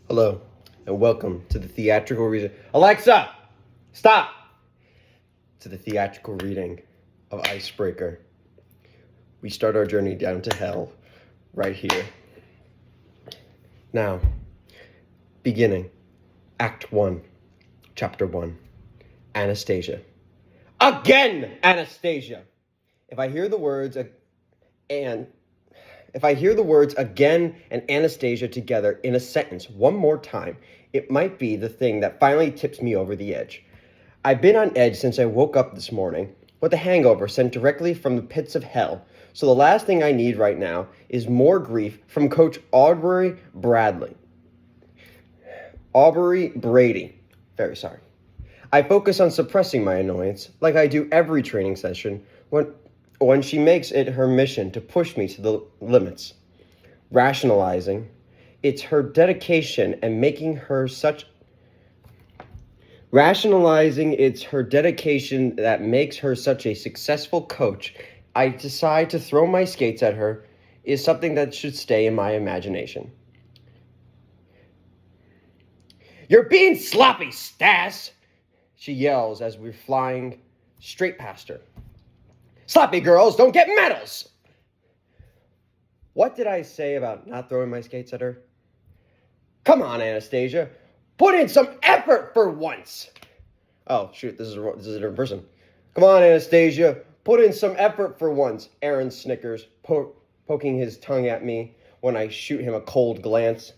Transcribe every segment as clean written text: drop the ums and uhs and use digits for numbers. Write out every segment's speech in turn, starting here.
Hello, and welcome to the theatrical reading. Alexa, stop! To the theatrical reading of Icebreaker. We start our journey down to hell right here. Now, beginning, Act 1, Chapter 1, Anastasia. Again, Anastasia! If I hear the words again and Anastasia together in a sentence one more time, it might be the thing that finally tips me over the edge. I've been on edge since I woke up this morning with a hangover sent directly from the pits of hell, so the last thing I need right now is more grief from Coach Aubrey Brady. Very sorry. I focus on suppressing my annoyance, like I do every training session, when she makes it her mission to push me to the limits. Rationalizing it's her dedication and making her such Rationalizing it's her dedication that makes her such a successful coach, I decide to throw my skates at her is something that should stay in my imagination. You're being sloppy, Stas! She yells as we're flying straight past her. Sloppy girls don't get medals! What did I say about not throwing my skates at her? Come on, Anastasia. Put in some effort for once. Oh, shoot, this is a different person. Come on, Anastasia. Put in some effort for once. Aaron snickers, poking his tongue at me when I shoot him a cold glance.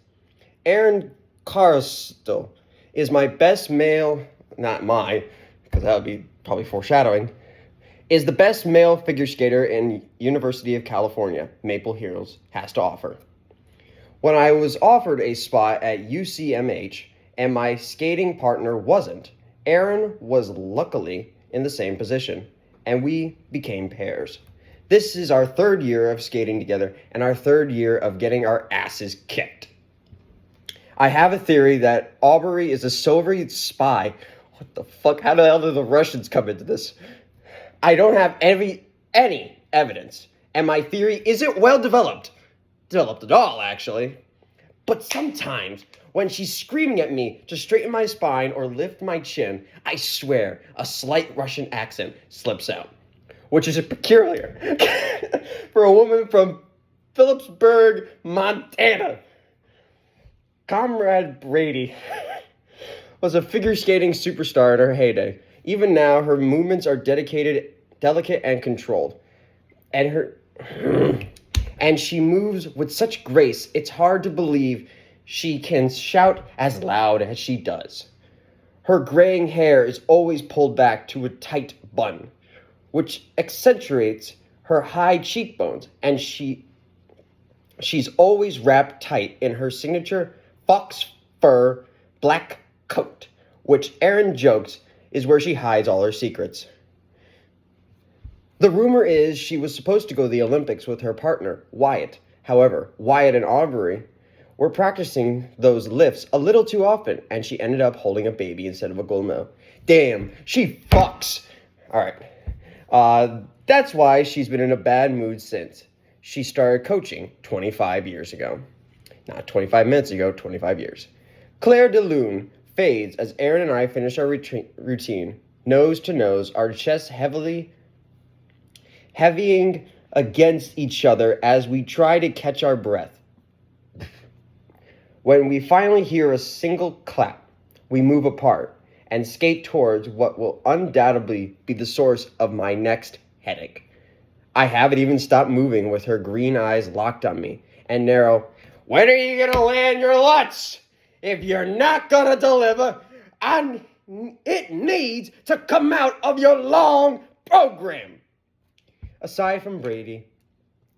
Aaron Carstel is my best male, not mine, because that would be probably foreshadowing, is the best male figure skater in University of California, Maple Hills, has to offer. When I was offered a spot at UCMH and my skating partner wasn't, Aaron was luckily in the same position, and we became pairs. This is our third year of skating together and our third year of getting our asses kicked. I have a theory that Aubrey is a Soviet spy. What the fuck? How the hell did the Russians come into this? I don't have any evidence, and my theory isn't well developed at all, actually. But sometimes, when she's screaming at me to straighten my spine or lift my chin, I swear a slight Russian accent slips out, which is peculiar for a woman from Phillipsburg, Montana. Comrade Brady was a figure skating superstar in her heyday. Even now, her movements are delicate and controlled. And she moves with such grace, it's hard to believe she can shout as loud as she does. Her graying hair is always pulled back to a tight bun, which accentuates her high cheekbones, and she's always wrapped tight in her signature fox fur black coat, which Aaron jokes is where she hides all her secrets. The rumor is she was supposed to go to the Olympics with her partner, Wyatt. However, Wyatt and Aubrey were practicing those lifts a little too often, and she ended up holding a baby instead of a gold medal. Damn, she fucks! Alright. That's why she's been in a bad mood since she started coaching 25 years ago. Not 25 minutes ago, 25 years. Claire de Lune fades as Aaron and I finish our routine, nose to nose, our chests heavying against each other as we try to catch our breath. When we finally hear a single clap, we move apart and skate towards what will undoubtedly be the source of my next headache. I haven't even stopped moving with her green eyes locked on me and narrow, when are you going to land your lunch? If you're not going to deliver, it needs to come out of your long program. Aside from Brady,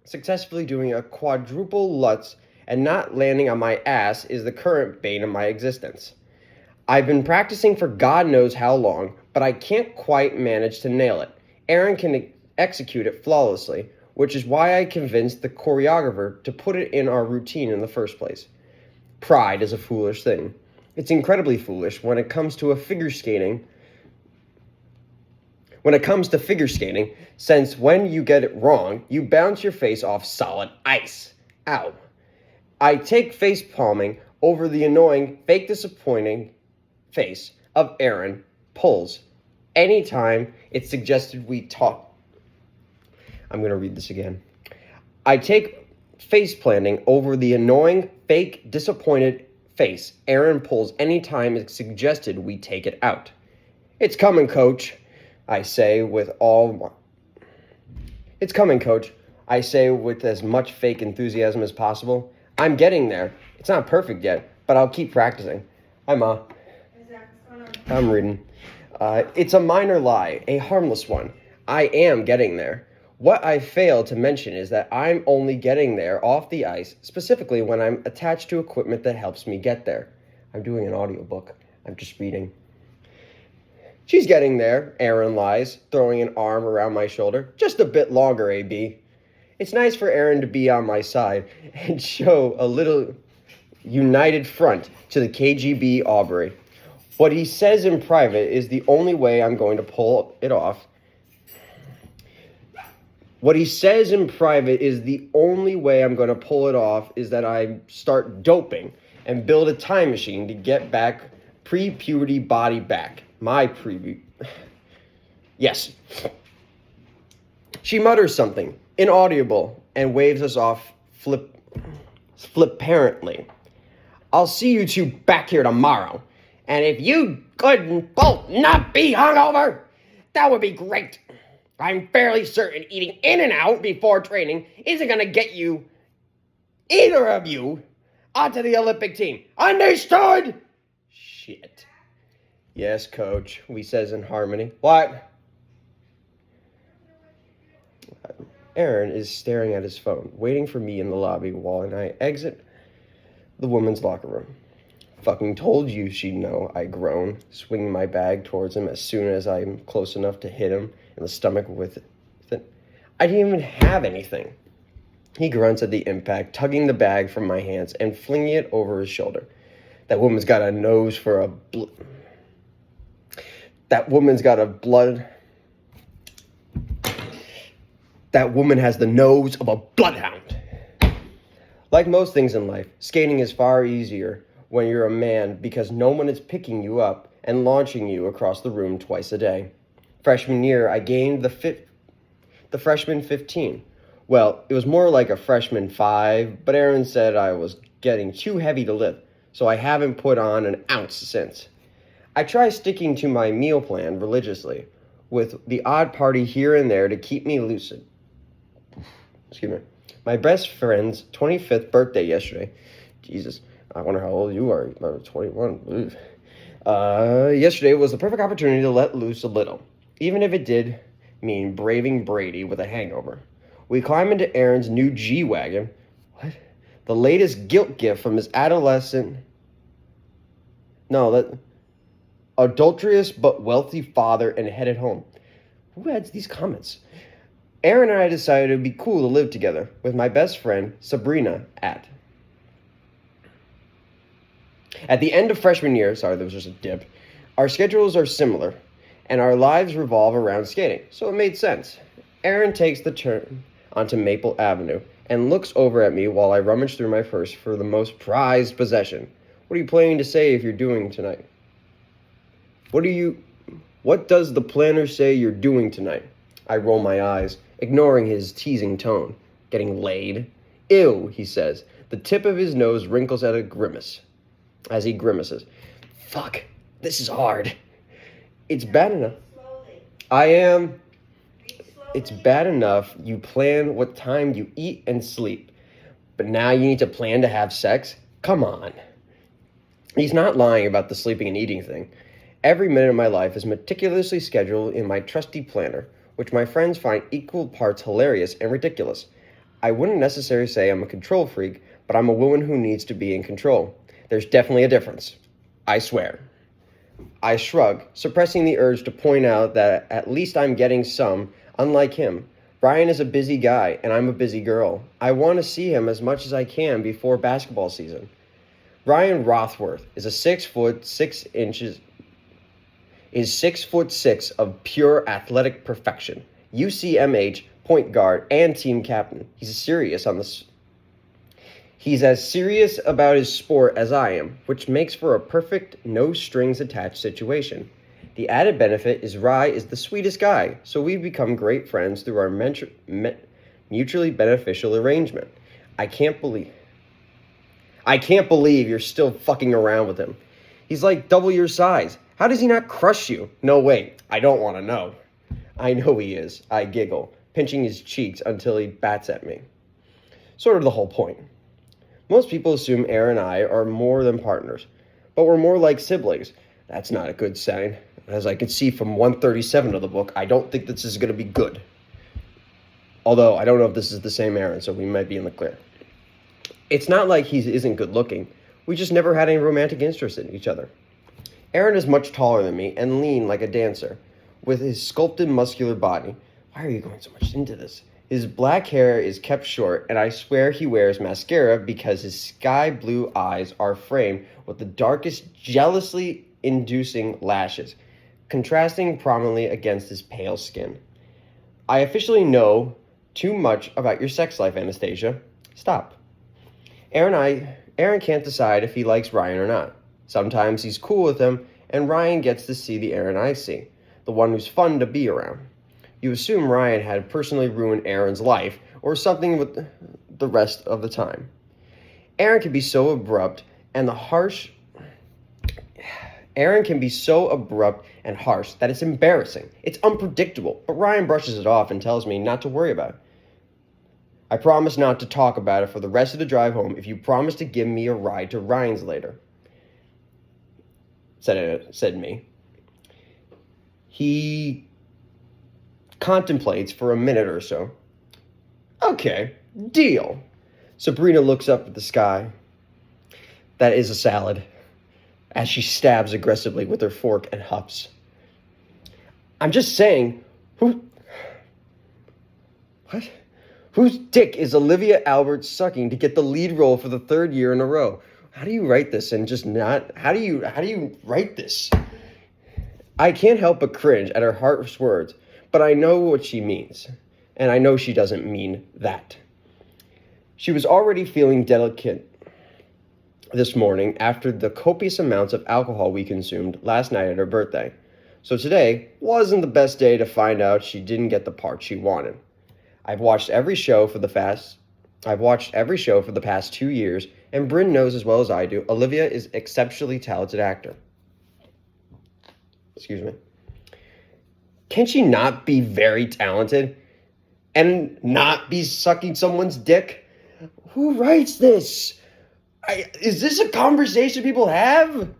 successfully doing a quadruple Lutz and not landing on my ass is the current bane of my existence. I've been practicing for God knows how long, but I can't quite manage to nail it. Aaron can execute it flawlessly, which is why I convinced the choreographer to put it in our routine in the first place. Pride is a foolish thing. It's incredibly foolish when it comes to figure skating, since when you get it wrong, you bounce your face off solid ice. Ow. I take face palming over the annoying, fake disappointing face of Aaron pulls anytime it's suggested we talk. I'm going to read this again. I take face planting over the annoying, fake, disappointed face Aaron pulls anytime it's suggested we take it out. It's coming, coach, I say with It's coming, coach, I say with as much fake enthusiasm as possible. I'm getting there. It's not perfect yet, but I'll keep practicing. Hi, Ma. I'm reading. It's a minor lie, a harmless one. I am getting there. What I fail to mention is that I'm only getting there off the ice, specifically when I'm attached to equipment that helps me get there. I'm doing an audiobook. I'm just reading. She's getting there, Aaron lies, throwing an arm around my shoulder. Just a bit longer, AB. It's nice for Aaron to be on my side and show a little united front to the KGB Aubrey. What he says in private is the only way I'm going to pull it off. What he says in private is the only way I'm going to pull it off is that I start doping and build a time machine to get back pre-puberty body back. My Yes. She mutters something, inaudible, and waves us off flippantly. I'll see you two back here tomorrow. And if you couldn't both not be hungover, that would be great. I'm fairly certain eating in and out before training isn't going to get you, either of you, onto the Olympic team. Understood? Shit. Yes, coach, we says in harmony. What? Aaron is staring at his phone, waiting for me in the lobby while I exit the women's locker room. Fucking told you she'd know, I groan, swinging my bag towards him as soon as I'm close enough to hit him in the stomach with it. I didn't even have anything. He grunts at the impact, tugging the bag from my hands and flinging it over his shoulder. That woman's got a nose for a That woman has the nose of a bloodhound. Like most things in life, skating is far easier when you're a man because no one is picking you up and launching you across the room twice a day. Freshman year, I gained the freshman 15. Well, it was more like a freshman 5, but Aaron said I was getting too heavy to lift, so I haven't put on an ounce since. I try sticking to my meal plan religiously, with the odd party here and there to keep me lucid. Excuse me. My best friend's 25th birthday yesterday. Jesus, I wonder how old you are. About 21. Yesterday was the perfect opportunity to let loose a little, even if it did mean braving Brady with a hangover. We climb into Aaron's new G-Wagon. What? The latest guilt gift from his adulterous but wealthy father, and headed home. Who adds these comments? Aaron and I decided it would be cool to live together with my best friend, Sabrina, at the end of freshman year. Sorry, there was just a dip. Our schedules are similar, and our lives revolve around skating, so it made sense. Aaron takes the turn onto Maple Avenue and looks over at me while I rummage through my purse for the most prized possession. What are you planning to say if you're doing tonight? What does the planner say you're doing tonight? I roll my eyes, ignoring his teasing tone. Getting laid? Ew, he says. The tip of his nose wrinkles at a grimace. As he grimaces. Fuck, this is hard. It's bad enough. It's bad enough you plan what time you eat and sleep. But now you need to plan to have sex? Come on. He's not lying about the sleeping and eating thing. Every minute of my life is meticulously scheduled in my trusty planner, which my friends find equal parts hilarious and ridiculous. I wouldn't necessarily say I'm a control freak, but I'm a woman who needs to be in control. There's definitely a difference. I swear. I shrug, suppressing the urge to point out that at least I'm getting some, unlike him. Brian is a busy guy, and I'm a busy girl. I want to see him as much as I can before basketball season. Brian Rothworth is 6'6" of pure athletic perfection. UCMH, point guard, and team captain. He's He's as serious about his sport as I am, which makes for a perfect no-strings-attached situation. The added benefit is Rye is the sweetest guy, so we've become great friends through our mutually beneficial arrangement. I can't believe you're still fucking around with him. He's like double your size. How does he not crush you? No, wait, I don't want to know. I know he is, I giggle, pinching his cheeks until he bats at me. Sort of the whole point. Most people assume Aaron and I are more than partners, but we're more like siblings. That's not a good sign. As I can see from 137 of the book, I don't think this is going to be good. Although, I don't know if this is the same Aaron, so we might be in the clear. It's not like he isn't good looking. We just never had any romantic interest in each other. Aaron is much taller than me and lean like a dancer, with his sculpted muscular body. Why are you going so much into this? His black hair is kept short, and I swear he wears mascara because his sky blue eyes are framed with the darkest, jealously inducing lashes, contrasting prominently against his pale skin. I officially know too much about your sex life, Anastasia. Stop. Aaron can't decide if he likes Ryan or not. Sometimes he's cool with him, and Ryan gets to see the Aaron I see, the one who's fun to be around. You assume Ryan had personally ruined Aaron's life, or something with the rest of the time. Aaron can be so abrupt and harsh that it's embarrassing. It's unpredictable, but Ryan brushes it off and tells me not to worry about it. I promise not to talk about it for the rest of the drive home if you promise to give me a ride to Ryan's later. Said me. He contemplates for a minute or so. Okay, deal. Sabrina looks up at the sky. That is a salad, as she stabs aggressively with her fork and huffs. I'm just saying, whose dick is Olivia Albert sucking to get the lead role for the third year in a row? How do you write this and just not, how do you write this? I can't help but cringe at her harsh words, but I know what she means, and I know she doesn't mean that. She was already feeling delicate this morning after the copious amounts of alcohol we consumed last night at her birthday. So today wasn't the best day to find out she didn't get the part she wanted. I've watched every show for the past 2 years, and Bryn knows as well as I do, Olivia is an exceptionally talented actor. Excuse me. Can she not be very talented and not be sucking someone's dick? Who writes this? Is this a conversation people have?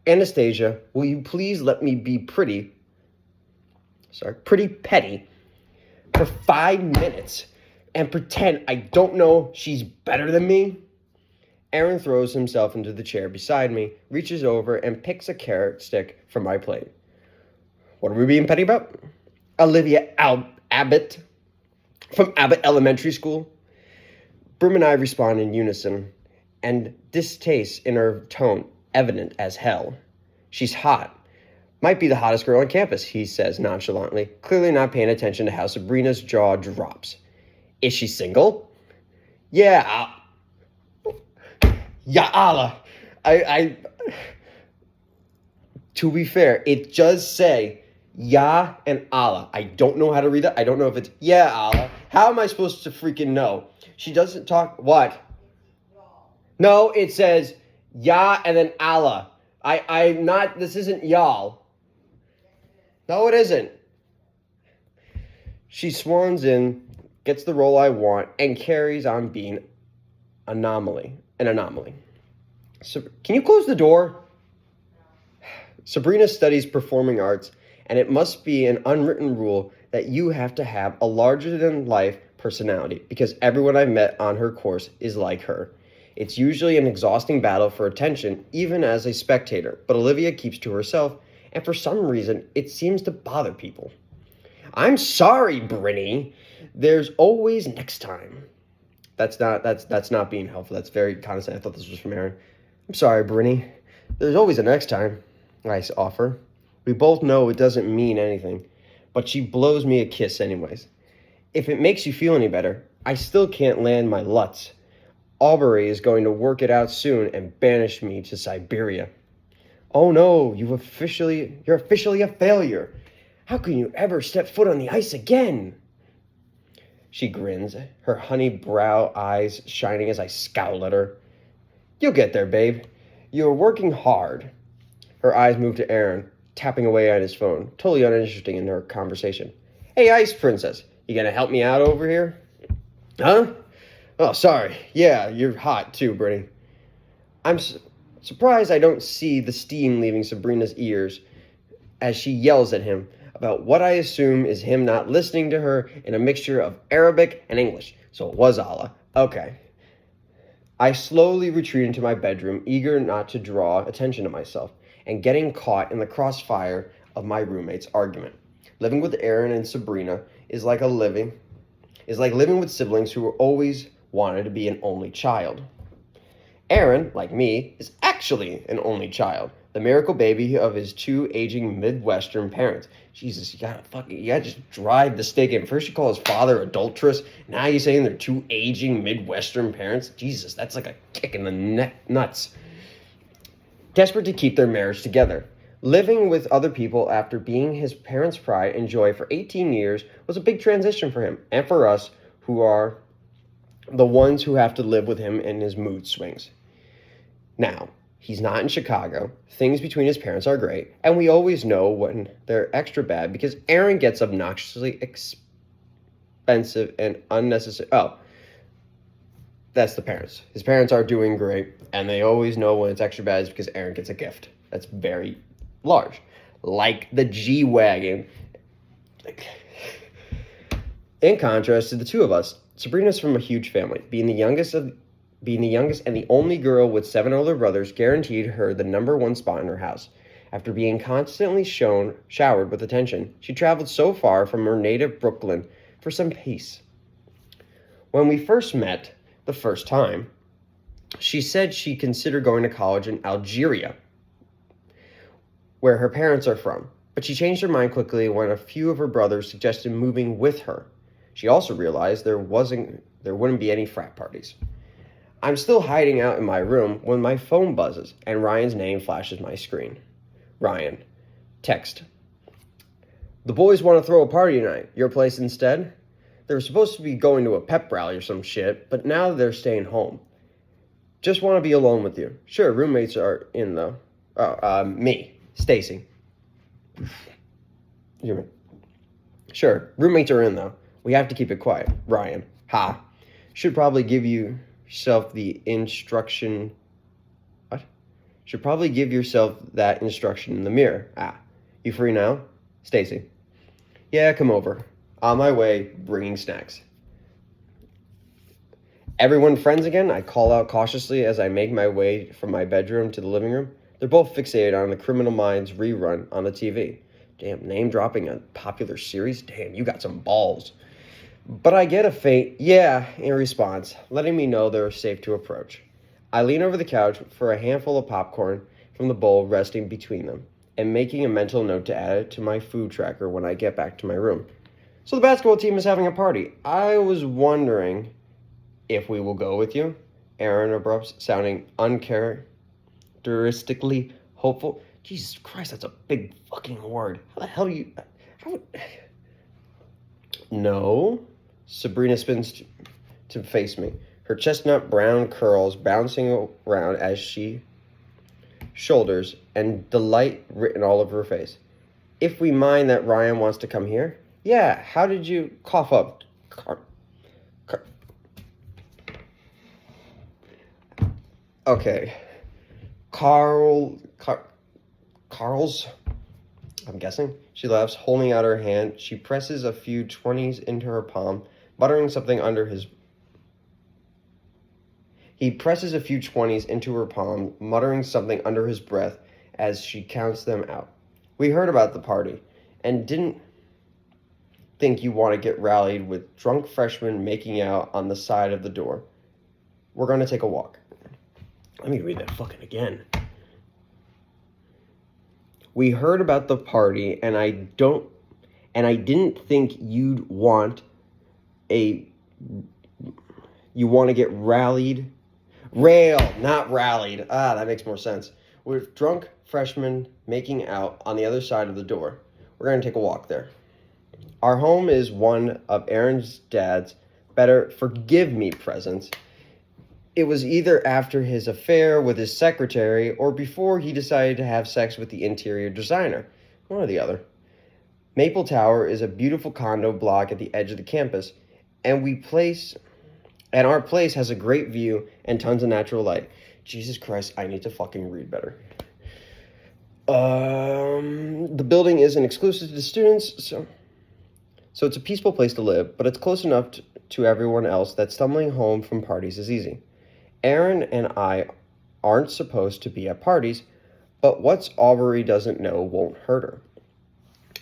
Anastasia, will you please let me be pretty petty for 5 minutes and pretend I don't know she's better than me? Aaron throws himself into the chair beside me, reaches over, and picks a carrot stick from my plate. What are we being petty about? Olivia Abbott from Abbott Elementary School. Broom and I respond in unison, and distaste in her tone evident as hell. She's hot. Might be the hottest girl on campus, he says nonchalantly, clearly not paying attention to how Sabrina's jaw drops. Is she single? Yeah. Ya Allah. To be fair, it does say Ya and Allah. I don't know how to read that. I don't know if it's Ya Allah. How am I supposed to freaking know? She doesn't talk. What? No, it says Ya and then Allah. I'm not. This isn't y'all. No, it isn't. She swans in, gets the role I want, and carries on being an anomaly. So, can you close the door? Sabrina studies performing arts, and it must be an unwritten rule that you have to have a larger-than-life personality because everyone I've met on her course is like her. It's usually an exhausting battle for attention, even as a spectator, but Olivia keeps to herself, and for some reason, it seems to bother people. I'm sorry, Brinny. There's always next time. That's not being helpful. That's very condescending. I thought this was from Aaron. I'm sorry, Brinny. There's always a next time, I offer. We both know it doesn't mean anything, but she blows me a kiss anyways. If it makes you feel any better, I still can't land my Lutz. Aubrey is going to work it out soon and banish me to Siberia. Oh no, you're officially a failure. How can you ever step foot on the ice again? She grins, her honey brow eyes shining as I scowl at her. You'll get there, babe. You're working hard. Her eyes move to Aaron, tapping away on his phone, totally uninteresting in their conversation. Hey, Ice Princess, you gonna help me out over here? Huh? Oh, sorry. Yeah, you're hot too, Brittany. I'm surprised I don't see the steam leaving Sabrina's ears as she yells at him about what I assume is him not listening to her in a mixture of Arabic and English. So it was Allah. Okay. I slowly retreat into my bedroom, eager not to draw attention to myself, and getting caught in the crossfire of my roommate's argument. Living with Aaron and Sabrina is like living with siblings who always wanted to be an only child. Aaron, like me, is actually an only child, the miracle baby of his two aging Midwestern parents. Jesus, you gotta just drive the stake in. First you call his father adulterous, now you're saying they're two aging Midwestern parents? Jesus, that's like a kick in the nuts. Desperate to keep their marriage together. Living with other people after being his parents' pride and joy for 18 years was a big transition for him, and for us, who are the ones who have to live with him in his mood swings. Now, he's not in Chicago. Things between his parents are great, and we always know when they're extra bad because Aaron gets obnoxiously expensive and unnecessary. Oh, that's the parents. His parents are doing great, and they always know when it's extra bad is because Aaron gets a gift. That's very large. Like the G-Wagon. In contrast to the two of us, Sabrina's from a huge family. Being the youngest and the only girl with 7 older brothers guaranteed her the #1 spot in her house. After being constantly showered with attention, she traveled so far from her native Brooklyn for some peace. When we first met the first time, she said she considered going to college in Algeria, where her parents are from, but she changed her mind quickly when a few of her brothers suggested moving with her. She also realized there wouldn't be any frat parties. I'm still hiding out in my room when my phone buzzes and Ryan's name flashes my screen. Ryan. Text. The boys want to throw a party tonight. Your place instead? They were supposed to be going to a pep rally or some shit, but now they're staying home. Just want to be alone with you. Sure, roommates are in though. Me. Stacy. Sure, roommates are in though. We have to keep it quiet. Ryan. Ha. Should probably give yourself the instruction. What? Should probably give yourself that instruction in the mirror. Ah. You free now? Stacy. Yeah, come over. On my way, bringing snacks. Everyone friends again? I call out cautiously as I make my way from my bedroom to the living room. They're both fixated on the Criminal Minds rerun on the TV. Damn, name dropping a popular series? Damn, you got some balls. But I get a faint yeah in response, letting me know they're safe to approach. I lean over the couch for a handful of popcorn from the bowl resting between them, and making a mental note to add it to my food tracker when I get back to my room. So the basketball team is having a party. I was wondering if we will go with you. Aaron abrupts, sounding uncharacteristically hopeful. Jesus Christ, that's a big fucking word. How the hell do you... No. Sabrina spins to face me, her chestnut brown curls bouncing around as she shoulders and delight written all over her face. If we mind that Ryan wants to come here? Yeah, how did you cough up? Okay. Carl's, I'm guessing. She laughs, holding out her hand. She presses a few 20s into her palm, muttering something under his... He presses a few 20s into her palm, muttering something under his breath as she counts them out. We heard about the party, and didn't think you want to get rallied with drunk freshmen making out on the side of the door. We're going to take a walk. Let me read that fucking again. We heard about the party, and I didn't think you'd want a You want to get rallied? Rail, not rallied. Ah, that makes more sense. With drunk freshmen making out on the other side of the door. We're going to take a walk there. Our home is one of Aaron's dad's better forgive me presents. It was either after his affair with his secretary or before he decided to have sex with the interior designer. One or the other. Maple Tower is a beautiful condo block at the edge of the campus, and our place has a great view and tons of natural light. Jesus Christ, I need to fucking read better. The building isn't exclusive to students, so it's a peaceful place to live, but it's close enough to everyone else that stumbling home from parties is easy. Aaron and I aren't supposed to be at parties, but what Aubrey doesn't know won't hurt her.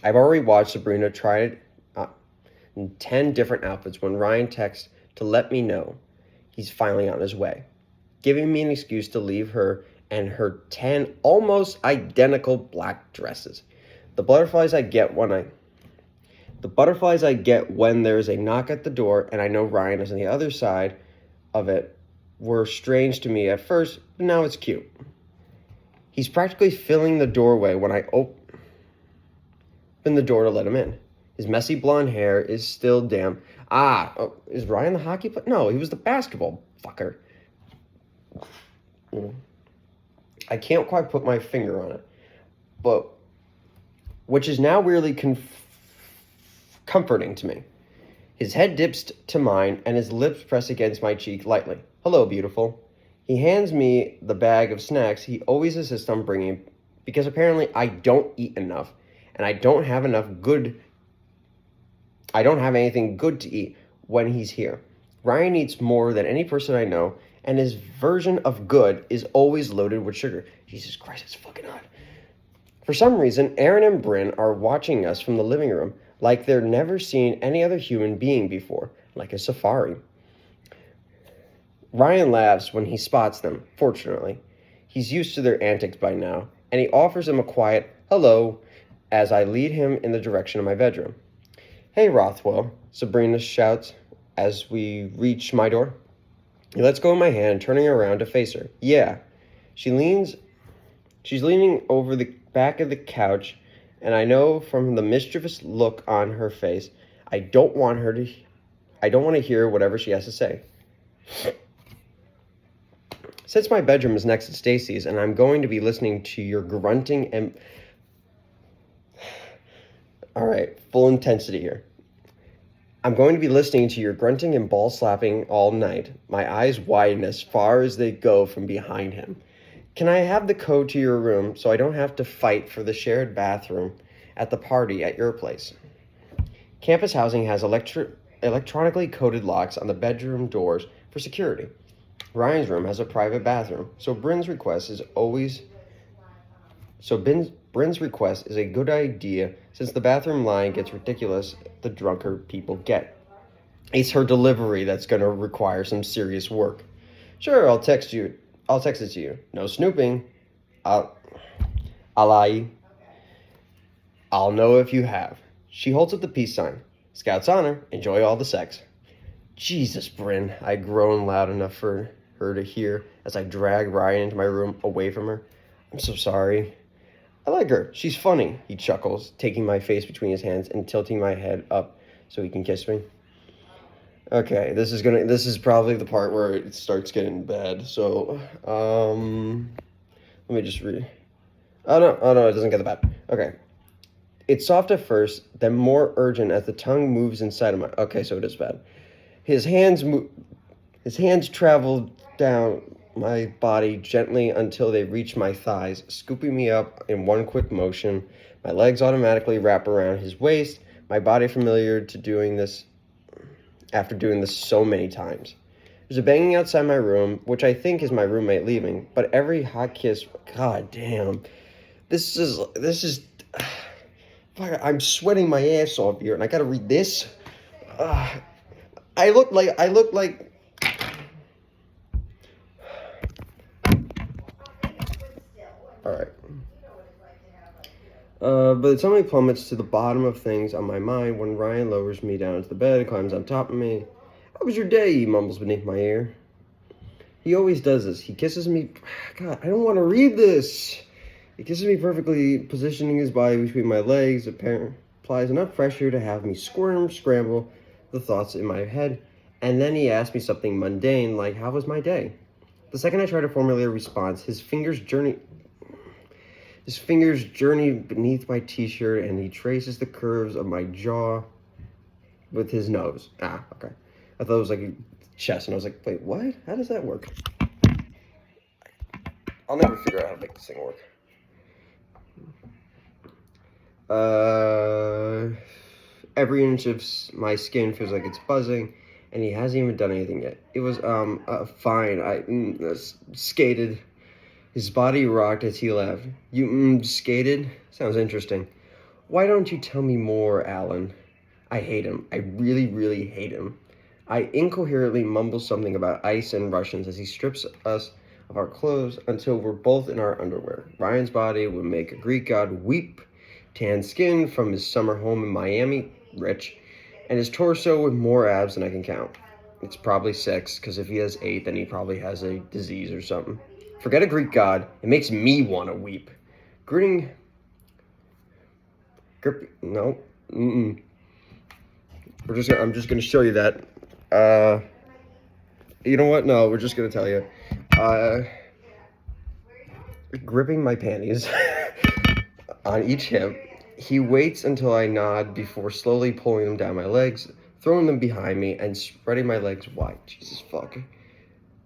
I've already watched Sabrina try in 10 different outfits when Ryan texts to let me know he's finally on his way, giving me an excuse to leave her and her 10 almost identical black dresses. The butterflies I get when there's a knock at the door and I know Ryan is on the other side of it were strange to me at first, but now it's cute. He's practically filling the doorway when I open the door to let him in. His messy blonde hair is still damp. Is Ryan the hockey player? No, he was the basketball fucker. I can't quite put my finger on it, but which is now weirdly comforting to me. His head dips to mine, and his lips press against my cheek lightly. Hello, beautiful. He hands me the bag of snacks he always insists on bringing, because apparently I don't eat enough, and I don't have anything good to eat when he's here. Ryan eats more than any person I know, and his version of good is always loaded with sugar. Jesus Christ, it's fucking hot. For some reason, Aaron and Bryn are watching us from the living room like they've never seen any other human being before, like a safari. Ryan laughs when he spots them, fortunately. He's used to their antics by now, and he offers them a quiet hello as I lead him in the direction of my bedroom. Hey, Rothwell, Sabrina shouts as we reach my door. He lets go of my hand, turning around to face her. Yeah. She's leaning over the back of the couch, and I know from the mischievous look on her face, I don't want to hear whatever she has to say. Since my bedroom is next to Stacy's, and I'm going to be listening to your grunting and... All right, full intensity here. I'm going to be listening to your grunting and ball slapping all night. My eyes widen as far as they go from behind him. Can I have the code to your room so I don't have to fight for the shared bathroom at the party at your place? Campus housing has electronically coded locks on the bedroom doors for security. Ryan's room has a private bathroom, so Bryn's request is a good idea since the bathroom line gets ridiculous the drunker people get. It's her delivery that's going to require some serious work. Sure, I'll text it to you. No snooping. I'll lie. I'll know if you have. She holds up the peace sign. Scout's honor. Enjoy all the sex. Jesus, Bryn. I groan loud enough for her to hear as I drag Ryan into my room away from her. I'm so sorry. I like her. She's funny, he chuckles, taking my face between his hands and tilting my head up so he can kiss me. Okay, this is probably the part where it starts getting bad. So, let me just read. Oh no, it doesn't get that bad. Okay. It's soft at first, then more urgent as the tongue moves inside of my... Okay, so it is bad. His hands travel down my body gently until they reach my thighs, scooping me up in one quick motion. My legs automatically wrap around his waist, my body familiar to doing this after doing this so many times. There's a banging outside my room, which I think is my roommate leaving, but every hot kiss... God damn. This is... I'm sweating my ass off here, and I gotta read this. I look like... Alright. But it suddenly plummets to the bottom of things on my mind when Ryan lowers me down into the bed, climbs on top of me. How was your day? He mumbles beneath my ear. He always does this. He kisses me. God, I don't want to read this. He kisses me perfectly, positioning his body between my legs. Applies enough pressure to have me scramble the thoughts in my head. And then he asks me something mundane, like, how was my day? The second I try to formulate a response, his fingers journey beneath my t-shirt, and he traces the curves of my jaw with his nose. Ah, okay. I thought it was like a chest, and I was like, wait, what? How does that work? I'll never figure out how to make this thing work. Every inch of my skin feels like it's buzzing, and he hasn't even done anything yet. It was, fine. I skated. His body rocked as he laughed. You skated? Sounds interesting. Why don't you tell me more, Alan? I hate him. I really, really hate him. I incoherently mumble something about ice and Russians as he strips us of our clothes until we're both in our underwear. Ryan's body would make a Greek god weep, tan skin from his summer home in Miami, rich, and his torso with more abs than I can count. It's probably 6, because if he has 8, then he probably has a disease or something. Forget a Greek god. It makes me want to weep. No. I'm just gonna show you that. You know what? No, we're just gonna tell you. Gripping my panties on each hip, he waits until I nod before slowly pulling them down my legs, throwing them behind me, and spreading my legs wide. Jesus fuck.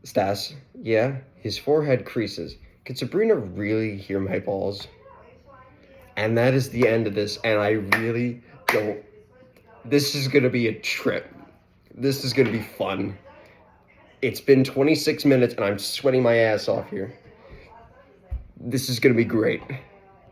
Stas, yeah? His forehead creases. Could Sabrina really hear my balls? And that is the end of this, and I really don't... This is gonna be a trip. This is gonna be fun. It's been 26 minutes, and I'm sweating my ass off here. This is gonna be great.